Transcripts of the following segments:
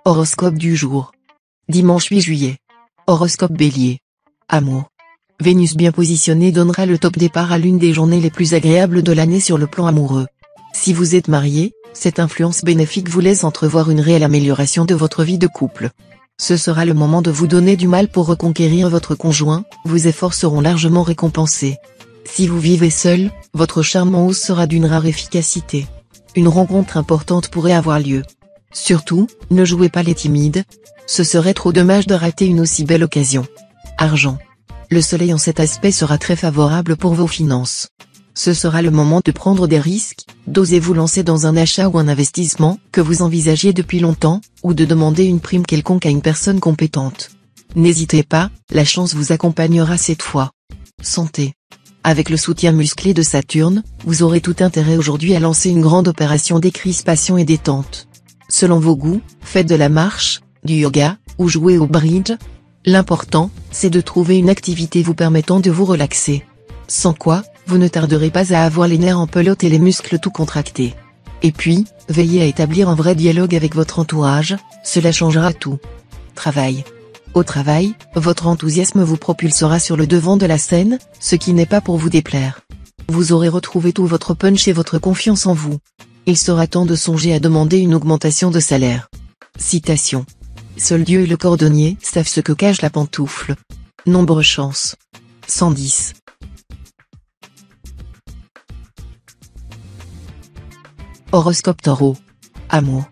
Horoscope du jour. Dimanche 8 juillet. Horoscope Bélier. Amour. Vénus bien positionnée donnera le top départ à l'une des journées les plus agréables de l'année sur le plan amoureux. Si vous êtes marié, cette influence bénéfique vous laisse entrevoir une réelle amélioration de votre vie de couple. Ce sera le moment de vous donner du mal pour reconquérir votre conjoint, vos efforts seront largement récompensés. Si vous vivez seul, votre charme en hausse sera d'une rare efficacité. Une rencontre importante pourrait avoir lieu. Surtout, ne jouez pas les timides. Ce serait trop dommage de rater une aussi belle occasion. Argent. Le soleil en cet aspect sera très favorable pour vos finances. Ce sera le moment de prendre des risques, d'oser vous lancer dans un achat ou un investissement que vous envisagiez depuis longtemps, ou de demander une prime quelconque à une personne compétente. N'hésitez pas, la chance vous accompagnera cette fois. Santé. Avec le soutien musclé de Saturne, vous aurez tout intérêt aujourd'hui à lancer une grande opération décrispation et détente. Selon vos goûts, faites de la marche, du yoga, ou jouez au bridge. L'important, c'est de trouver une activité vous permettant de vous relaxer. Sans quoi, vous ne tarderez pas à avoir les nerfs en pelote et les muscles tout contractés. Et puis, veillez à établir un vrai dialogue avec votre entourage, cela changera tout. Travail. Au travail, votre enthousiasme vous propulsera sur le devant de la scène, ce qui n'est pas pour vous déplaire. Vous aurez retrouvé tout votre punch et votre confiance en vous. Il sera temps de songer à demander une augmentation de salaire. Citation. Seul Dieu et le cordonnier savent ce que cache la pantoufle. Nombre chance. 110. Horoscope Taureau. Amour.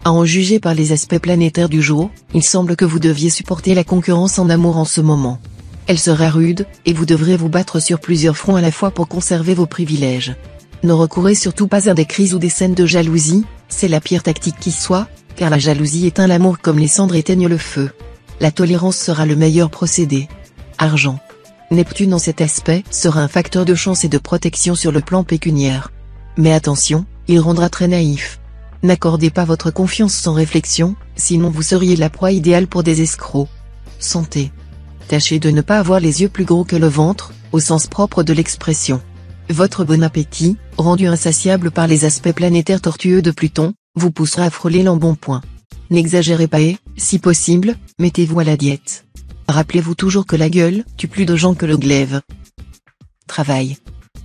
À en juger par les aspects planétaires du jour, il semble que vous deviez supporter la concurrence en amour en ce moment. Elle sera rude, et vous devrez vous battre sur plusieurs fronts à la fois pour conserver vos privilèges. Ne recourez surtout pas à des crises ou des scènes de jalousie, c'est la pire tactique qui soit, car la jalousie éteint l'amour comme les cendres éteignent le feu. La tolérance sera le meilleur procédé. Argent. Neptune en cet aspect sera un facteur de chance et de protection sur le plan pécuniaire. Mais attention, il rendra très naïf. N'accordez pas votre confiance sans réflexion, sinon vous seriez la proie idéale pour des escrocs. Santé. Tâchez de ne pas avoir les yeux plus gros que le ventre, au sens propre de l'expression. Votre bon appétit, rendu insatiable par les aspects planétaires tortueux de Pluton, vous poussera à frôler l'embonpoint. N'exagérez pas et, si possible, mettez-vous à la diète. Rappelez-vous toujours que la gueule tue plus de gens que le glaive. Travail.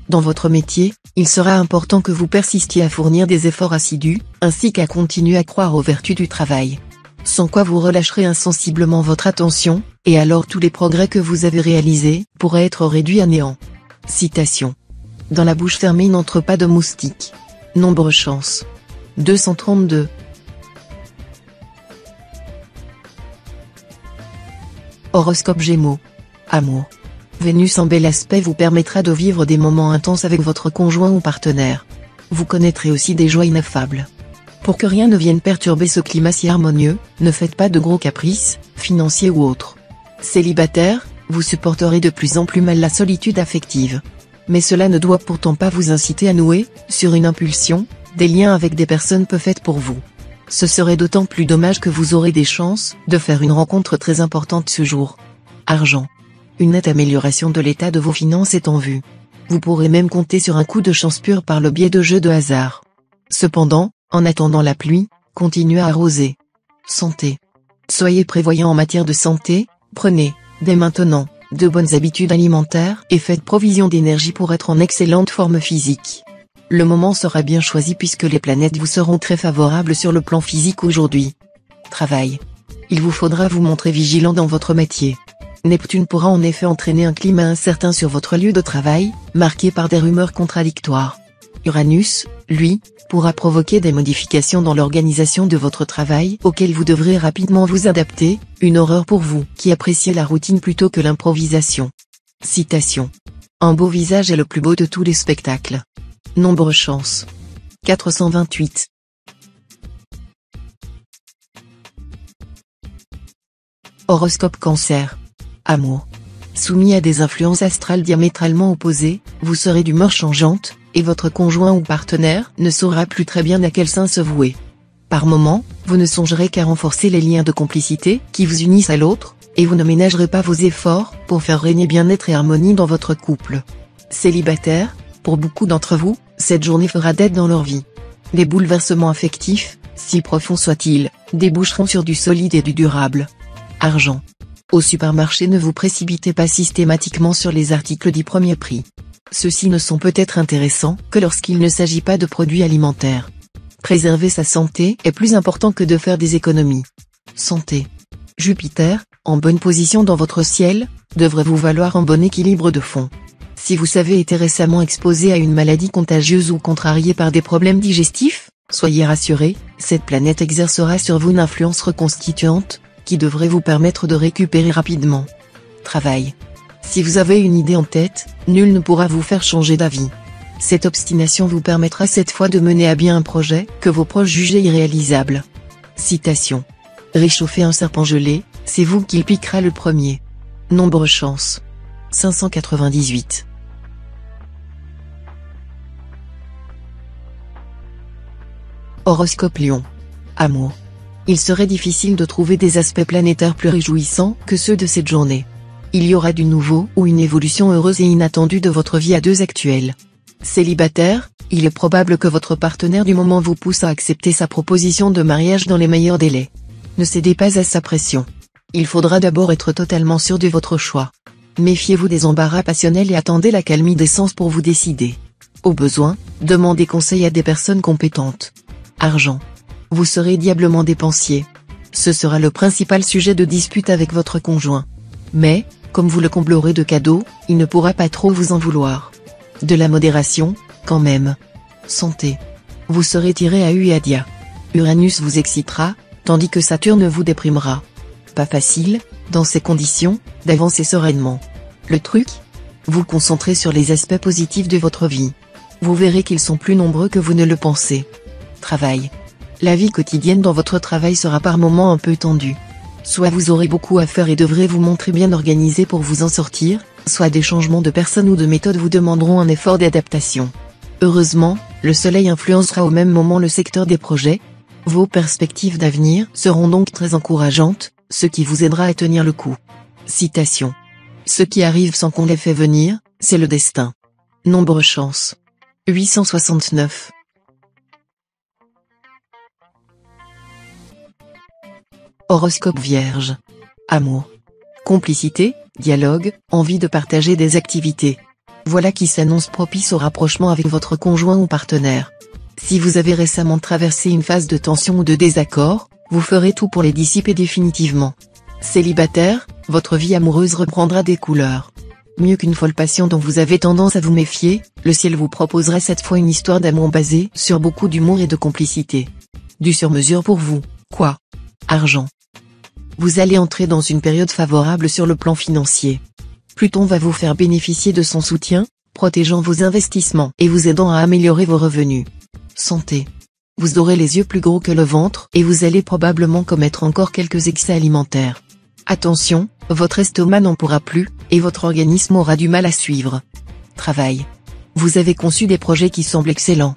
Dans votre métier, il sera important que vous persistiez à fournir des efforts assidus, ainsi qu'à continuer à croire aux vertus du travail. Sans quoi vous relâcherez insensiblement votre attention, et alors tous les progrès que vous avez réalisés pourraient être réduits à néant. Citation. Dans la bouche fermée n'entre pas de moustique. Nombre chance. 232. Horoscope Gémeaux. Amour. Vénus en bel aspect vous permettra de vivre des moments intenses avec votre conjoint ou partenaire. Vous connaîtrez aussi des joies ineffables. Pour que rien ne vienne perturber ce climat si harmonieux, ne faites pas de gros caprices, financiers ou autres. Célibataire, vous supporterez de plus en plus mal la solitude affective. Mais cela ne doit pourtant pas vous inciter à nouer, sur une impulsion, des liens avec des personnes peu faites pour vous. Ce serait d'autant plus dommage que vous aurez des chances de faire une rencontre très importante ce jour. Argent. Une nette amélioration de l'état de vos finances est en vue. Vous pourrez même compter sur un coup de chance pure par le biais de jeux de hasard. Cependant, en attendant la pluie, continuez à arroser. Santé. Soyez prévoyant en matière de santé, prenez, dès maintenant, de bonnes habitudes alimentaires et faites provision d'énergie pour être en excellente forme physique. Le moment sera bien choisi puisque les planètes vous seront très favorables sur le plan physique aujourd'hui. Travail. Il vous faudra vous montrer vigilant dans votre métier. Neptune pourra en effet entraîner un climat incertain sur votre lieu de travail, marqué par des rumeurs contradictoires. Uranus, lui, pourra provoquer des modifications dans l'organisation de votre travail auxquelles vous devrez rapidement vous adapter, une horreur pour vous qui appréciez la routine plutôt que l'improvisation. Citation. Un beau visage est le plus beau de tous les spectacles. Nombre chance. 428. Horoscope Cancer. Amour. Soumis à des influences astrales diamétralement opposées, vous serez d'humeur changeante, et votre conjoint ou partenaire ne saura plus très bien à quel sein se vouer. Par moments, vous ne songerez qu'à renforcer les liens de complicité qui vous unissent à l'autre, et vous ne ménagerez pas vos efforts pour faire régner bien-être et harmonie dans votre couple. Célibataire, pour beaucoup d'entre vous, cette journée fera dette dans leur vie. Les bouleversements affectifs, si profonds soient-ils, déboucheront sur du solide et du durable. Argent. Au supermarché, ne vous précipitez pas systématiquement sur les articles dits premier prix. Ceux-ci ne sont peut-être intéressants que lorsqu'il ne s'agit pas de produits alimentaires. Préserver sa santé est plus important que de faire des économies. Santé. Jupiter, en bonne position dans votre ciel, devrait vous valoir un bon équilibre de fond. Si vous avez été récemment exposé à une maladie contagieuse ou contrarié par des problèmes digestifs, soyez rassurés, cette planète exercera sur vous une influence reconstituante, qui devrait vous permettre de récupérer rapidement. Travail. Si vous avez une idée en tête, nul ne pourra vous faire changer d'avis. Cette obstination vous permettra cette fois de mener à bien un projet que vos proches jugeaient irréalisable. Citation. Réchauffez un serpent gelé, c'est vous qui le piquera le premier. Nombre chance. 598. Horoscope Lion. Amour. Il serait difficile de trouver des aspects planétaires plus réjouissants que ceux de cette journée. Il y aura du nouveau ou une évolution heureuse et inattendue de votre vie à deux actuelle. Célibataire, il est probable que votre partenaire du moment vous pousse à accepter sa proposition de mariage dans les meilleurs délais. Ne cédez pas à sa pression. Il faudra d'abord être totalement sûr de votre choix. Méfiez-vous des embarras passionnels et attendez l'accalmie des sens pour vous décider. Au besoin, demandez conseil à des personnes compétentes. Argent. Vous serez diablement dépensier. Ce sera le principal sujet de dispute avec votre conjoint. Mais, comme vous le comblerez de cadeaux, il ne pourra pas trop vous en vouloir. De la modération, quand même. Santé. Vous serez tiré à U et à Dia. Uranus vous excitera, tandis que Saturne vous déprimera. Pas facile, dans ces conditions, d'avancer sereinement. Le truc ? Vous concentrez sur les aspects positifs de votre vie. Vous verrez qu'ils sont plus nombreux que vous ne le pensez. Travail. La vie quotidienne dans votre travail sera par moments un peu tendue. Soit vous aurez beaucoup à faire et devrez vous montrer bien organisé pour vous en sortir, soit des changements de personne ou de méthode vous demanderont un effort d'adaptation. Heureusement, le soleil influencera au même moment le secteur des projets. Vos perspectives d'avenir seront donc très encourageantes, ce qui vous aidera à tenir le coup. Citation. Ce qui arrive sans qu'on l'ait fait venir, c'est le destin. Nombre chance. 869. Horoscope Vierge. Amour. Complicité, dialogue, envie de partager des activités. Voilà qui s'annonce propice au rapprochement avec votre conjoint ou partenaire. Si vous avez récemment traversé une phase de tension ou de désaccord, vous ferez tout pour les dissiper définitivement. Célibataire, votre vie amoureuse reprendra des couleurs. Mieux qu'une folle passion dont vous avez tendance à vous méfier, le ciel vous proposera cette fois une histoire d'amour basée sur beaucoup d'humour et de complicité. Du sur-mesure pour vous, quoi. Argent. Vous allez entrer dans une période favorable sur le plan financier. Pluton va vous faire bénéficier de son soutien, protégeant vos investissements et vous aidant à améliorer vos revenus. Santé. Vous aurez les yeux plus gros que le ventre et vous allez probablement commettre encore quelques excès alimentaires. Attention, votre estomac n'en pourra plus, et votre organisme aura du mal à suivre. Travail. Vous avez conçu des projets qui semblent excellents.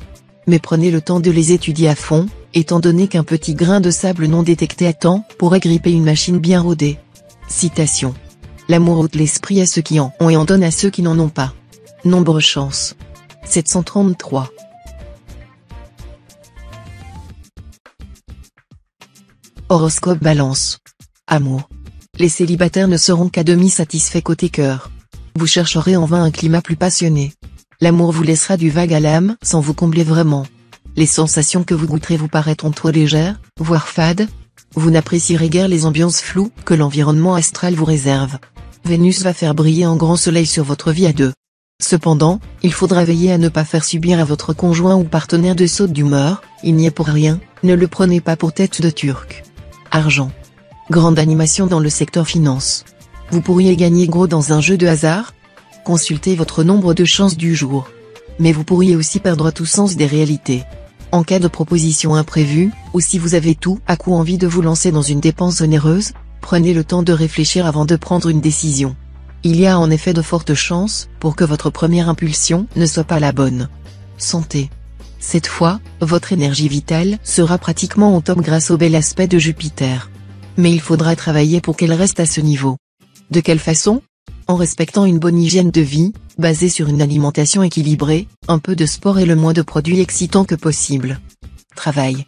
Mais prenez le temps de les étudier à fond, étant donné qu'un petit grain de sable non détecté à temps pourrait gripper une machine bien rodée. Citation. L'amour ôte l'esprit à ceux qui en ont et en donne à ceux qui n'en ont pas. Nombre chance. 733. Horoscope Balance. Amour. Les célibataires ne seront qu'à demi satisfaits côté cœur. Vous chercherez en vain un climat plus passionné. L'amour vous laissera du vague à l'âme sans vous combler vraiment. Les sensations que vous goûterez vous paraîtront trop légères, voire fades. Vous n'apprécierez guère les ambiances floues que l'environnement astral vous réserve. Vénus va faire briller un grand soleil sur votre vie à deux. Cependant, il faudra veiller à ne pas faire subir à votre conjoint ou partenaire de sautes d'humeur, il n'y est pour rien, ne le prenez pas pour tête de turc. Argent. Grande animation dans le secteur finance. Vous pourriez gagner gros dans un jeu de hasard. Consultez votre nombre de chances du jour. Mais vous pourriez aussi perdre tout sens des réalités. En cas de proposition imprévue, ou si vous avez tout à coup envie de vous lancer dans une dépense onéreuse, prenez le temps de réfléchir avant de prendre une décision. Il y a en effet de fortes chances pour que votre première impulsion ne soit pas la bonne. Santé. Cette fois, votre énergie vitale sera pratiquement au top grâce au bel aspect de Jupiter. Mais il faudra travailler pour qu'elle reste à ce niveau. De quelle façon ? En respectant une bonne hygiène de vie, basée sur une alimentation équilibrée, un peu de sport et le moins de produits excitants que possible. Travail.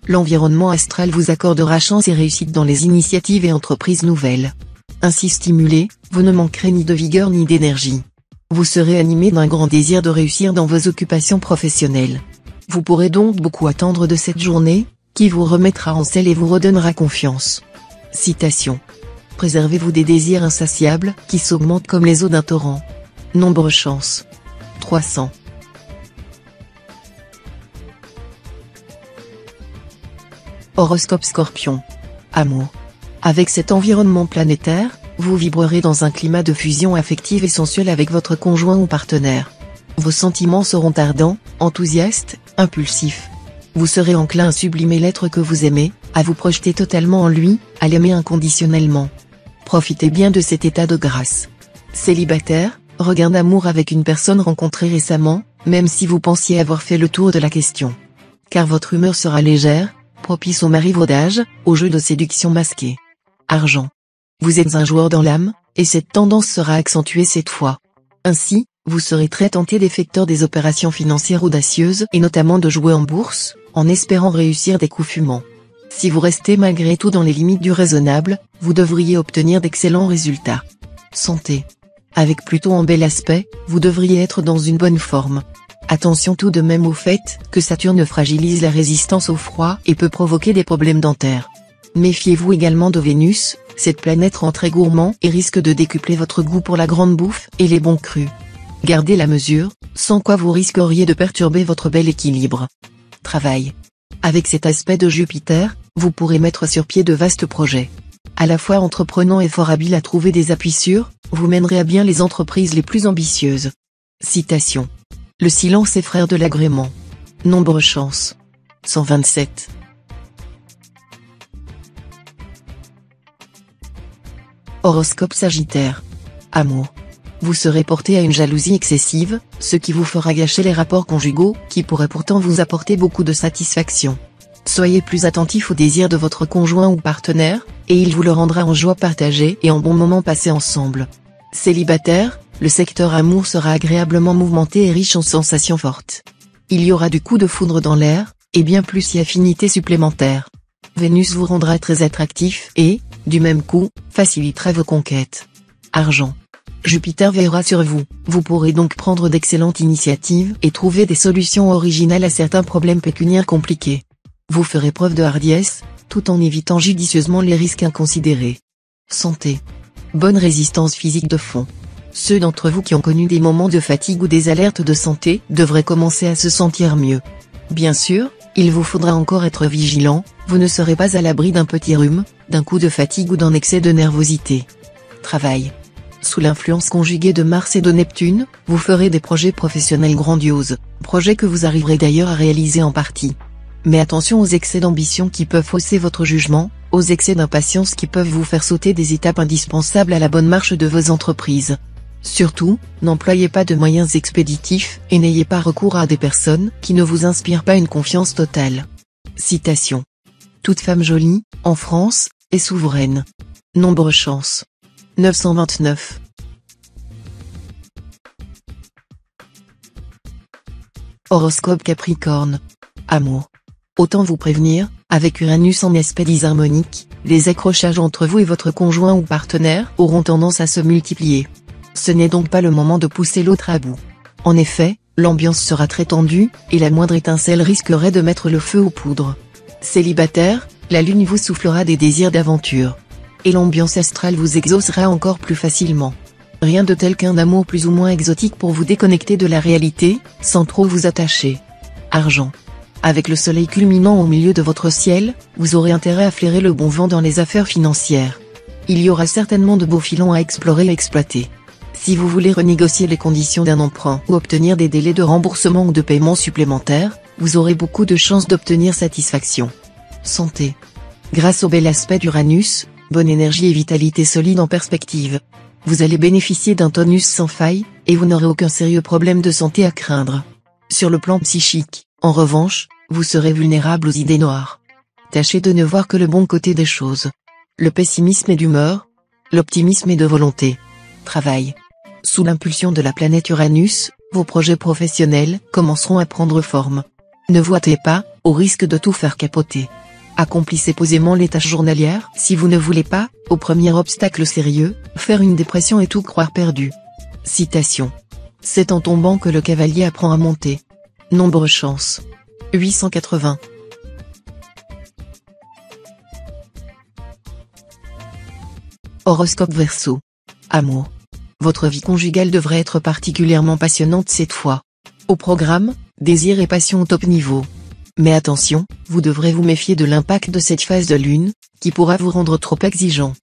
L'environnement astral vous accordera chance et réussite dans les initiatives et entreprises nouvelles. Ainsi stimulé, vous ne manquerez ni de vigueur ni d'énergie. Vous serez animé d'un grand désir de réussir dans vos occupations professionnelles. Vous pourrez donc beaucoup attendre de cette journée, qui vous remettra en selle et vous redonnera confiance. Citation. Préservez-vous des désirs insatiables, qui s'augmentent comme les eaux d'un torrent. Nombre chance. 300. Horoscope Scorpion. Amour. Avec cet environnement planétaire, vous vibrerez dans un climat de fusion affective et sensuelle avec votre conjoint ou partenaire. Vos sentiments seront ardents, enthousiastes, impulsifs. Vous serez enclin à sublimer l'être que vous aimez, à vous projeter totalement en lui, à l'aimer inconditionnellement. Profitez bien de cet état de grâce. Célibataire, regain d'amour avec une personne rencontrée récemment, même si vous pensiez avoir fait le tour de la question. Car votre humeur sera légère, propice au marivaudage, au jeu de séduction masqué. Argent. Vous êtes un joueur dans l'âme, et cette tendance sera accentuée cette fois. Ainsi, vous serez très tenté d'effectuer des opérations financières audacieuses et notamment de jouer en bourse, en espérant réussir des coups fumants. Si vous restez malgré tout dans les limites du raisonnable, vous devriez obtenir d'excellents résultats. Santé. Avec Pluton en bel aspect, vous devriez être dans une bonne forme. Attention tout de même au fait que Saturne fragilise la résistance au froid et peut provoquer des problèmes dentaires. Méfiez-vous également de Vénus, cette planète rend très gourmand et risque de décupler votre goût pour la grande bouffe et les bons crus. Gardez la mesure, sans quoi vous risqueriez de perturber votre bel équilibre. Travail. Avec cet aspect de Jupiter, vous pourrez mettre sur pied de vastes projets. À la fois entreprenant et fort habile à trouver des appuis sûrs, vous mènerez à bien les entreprises les plus ambitieuses. Citation. Le silence est frère de l'agrément. Nombre chance. 127. Horoscope Sagittaire. Amour. Vous serez porté à une jalousie excessive, ce qui vous fera gâcher les rapports conjugaux, qui pourraient pourtant vous apporter beaucoup de satisfaction. Soyez plus attentif aux désirs de votre conjoint ou partenaire, et il vous le rendra en joie partagée et en bons moments passés ensemble. Célibataire, le secteur amour sera agréablement mouvementé et riche en sensations fortes. Il y aura du coup de foudre dans l'air, et bien plus si affinité supplémentaire. Vénus vous rendra très attractif et, du même coup, facilitera vos conquêtes. Argent. Jupiter veillera sur vous, vous pourrez donc prendre d'excellentes initiatives et trouver des solutions originales à certains problèmes pécuniaires compliqués. Vous ferez preuve de hardiesse, tout en évitant judicieusement les risques inconsidérés. Santé. Bonne résistance physique de fond. Ceux d'entre vous qui ont connu des moments de fatigue ou des alertes de santé devraient commencer à se sentir mieux. Bien sûr, il vous faudra encore être vigilant, vous ne serez pas à l'abri d'un petit rhume, d'un coup de fatigue ou d'un excès de nervosité. Travail. Sous l'influence conjuguée de Mars et de Neptune, vous ferez des projets professionnels grandioses, projets que vous arriverez d'ailleurs à réaliser en partie. Mais attention aux excès d'ambition qui peuvent fausser votre jugement, aux excès d'impatience qui peuvent vous faire sauter des étapes indispensables à la bonne marche de vos entreprises. Surtout, n'employez pas de moyens expéditifs et n'ayez pas recours à des personnes qui ne vous inspirent pas une confiance totale. Citation. Toute femme jolie, en France, est souveraine. Nombre chance. 929. Horoscope Capricorne. Amour. Autant vous prévenir, avec Uranus en aspect disharmonique, les accrochages entre vous et votre conjoint ou partenaire auront tendance à se multiplier. Ce n'est donc pas le moment de pousser l'autre à bout. En effet, l'ambiance sera très tendue, et la moindre étincelle risquerait de mettre le feu aux poudres. Célibataire, la lune vous soufflera des désirs d'aventure. Et l'ambiance astrale vous exaucera encore plus facilement. Rien de tel qu'un amour plus ou moins exotique pour vous déconnecter de la réalité, sans trop vous attacher. Argent. Avec le soleil culminant au milieu de votre ciel, vous aurez intérêt à flairer le bon vent dans les affaires financières. Il y aura certainement de beaux filons à explorer et exploiter. Si vous voulez renégocier les conditions d'un emprunt ou obtenir des délais de remboursement ou de paiement supplémentaires, vous aurez beaucoup de chances d'obtenir satisfaction. Santé. Grâce au bel aspect d'Uranus, bonne énergie et vitalité solide en perspective. Vous allez bénéficier d'un tonus sans faille, et vous n'aurez aucun sérieux problème de santé à craindre. Sur le plan psychique, en revanche, vous serez vulnérable aux idées noires. Tâchez de ne voir que le bon côté des choses. Le pessimisme est d'humeur, l'optimisme est de volonté. Travail. Sous l'impulsion de la planète Uranus, vos projets professionnels commenceront à prendre forme. Ne vous hâtez pas, au risque de tout faire capoter. Accomplissez posément les tâches journalières si vous ne voulez pas, au premier obstacle sérieux, faire une dépression et tout croire perdu. Citation. C'est en tombant que le cavalier apprend à monter. Nombre chance. 880. Horoscope Verseau. Amour. Votre vie conjugale devrait être particulièrement passionnante cette fois. Au programme, désir et passion au top niveau. Mais attention, vous devrez vous méfier de l'impact de cette phase de lune, qui pourra vous rendre trop exigeant.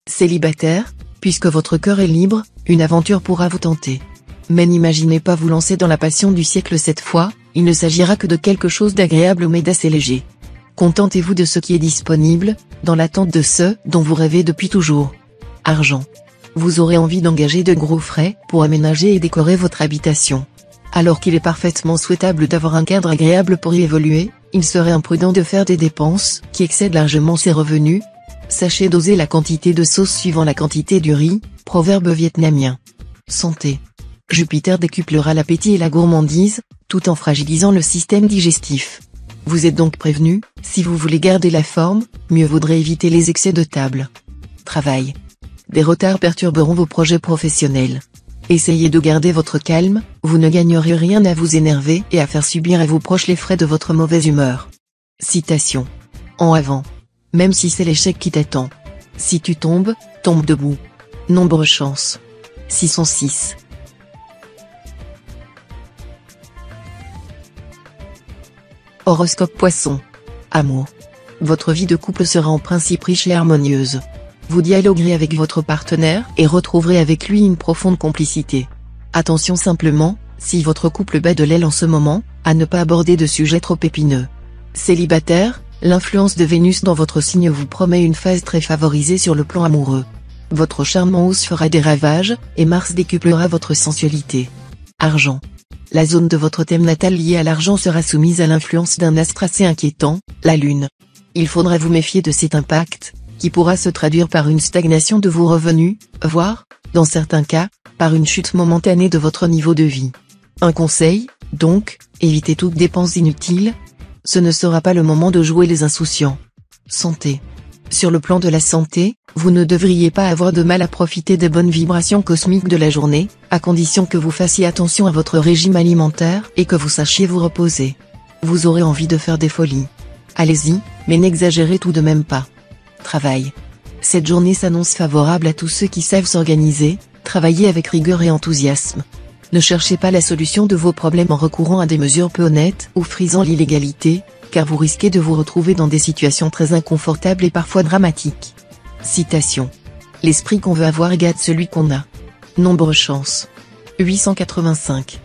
Célibataire, puisque votre cœur est libre, une aventure pourra vous tenter. Mais n'imaginez pas vous lancer dans la passion du siècle cette fois, il ne s'agira que de quelque chose d'agréable mais d'assez léger. Contentez-vous de ce qui est disponible, dans l'attente de ce dont vous rêvez depuis toujours. Argent. Vous aurez envie d'engager de gros frais pour aménager et décorer votre habitation. Alors qu'il est parfaitement souhaitable d'avoir un cadre agréable pour y évoluer, il serait imprudent de faire des dépenses qui excèdent largement ses revenus. Sachez doser la quantité de sauce suivant la quantité du riz, proverbe vietnamien. Santé. Jupiter décuplera l'appétit et la gourmandise, tout en fragilisant le système digestif. Vous êtes donc prévenu, si vous voulez garder la forme, mieux vaudrait éviter les excès de table. Travail. Des retards perturberont vos projets professionnels. Essayez de garder votre calme, vous ne gagnerez rien à vous énerver et à faire subir à vos proches les frais de votre mauvaise humeur. Citation. En avant. Même si c'est l'échec qui t'attend. Si tu tombes, tombe debout. Nombre chance. 606. Horoscope Poisson. Amour. Votre vie de couple sera en principe riche et harmonieuse. Vous dialoguerez avec votre partenaire et retrouverez avec lui une profonde complicité. Attention simplement, si votre couple bat de l'aile en ce moment, à ne pas aborder de sujets trop épineux. Célibataire, l'influence de Vénus dans votre signe vous promet une phase très favorisée sur le plan amoureux. Votre charme en hausse fera des ravages, et Mars décuplera votre sensualité. Argent. La zone de votre thème natal liée à l'argent sera soumise à l'influence d'un astre assez inquiétant, la Lune. Il faudra vous méfier de cet impact, qui pourra se traduire par une stagnation de vos revenus, voire, dans certains cas, par une chute momentanée de votre niveau de vie. Un conseil, donc, évitez toute dépense inutile. Ce ne sera pas le moment de jouer les insouciants. Santé. Sur le plan de la santé, vous ne devriez pas avoir de mal à profiter des bonnes vibrations cosmiques de la journée, à condition que vous fassiez attention à votre régime alimentaire et que vous sachiez vous reposer. Vous aurez envie de faire des folies. Allez-y, mais n'exagérez tout de même pas. Travail. Cette journée s'annonce favorable à tous ceux qui savent s'organiser, travailler avec rigueur et enthousiasme. Ne cherchez pas la solution de vos problèmes en recourant à des mesures peu honnêtes ou frisant l'illégalité, car vous risquez de vous retrouver dans des situations très inconfortables et parfois dramatiques. Citation. L'esprit qu'on veut avoir gâte celui qu'on a. Nombre chance. 885.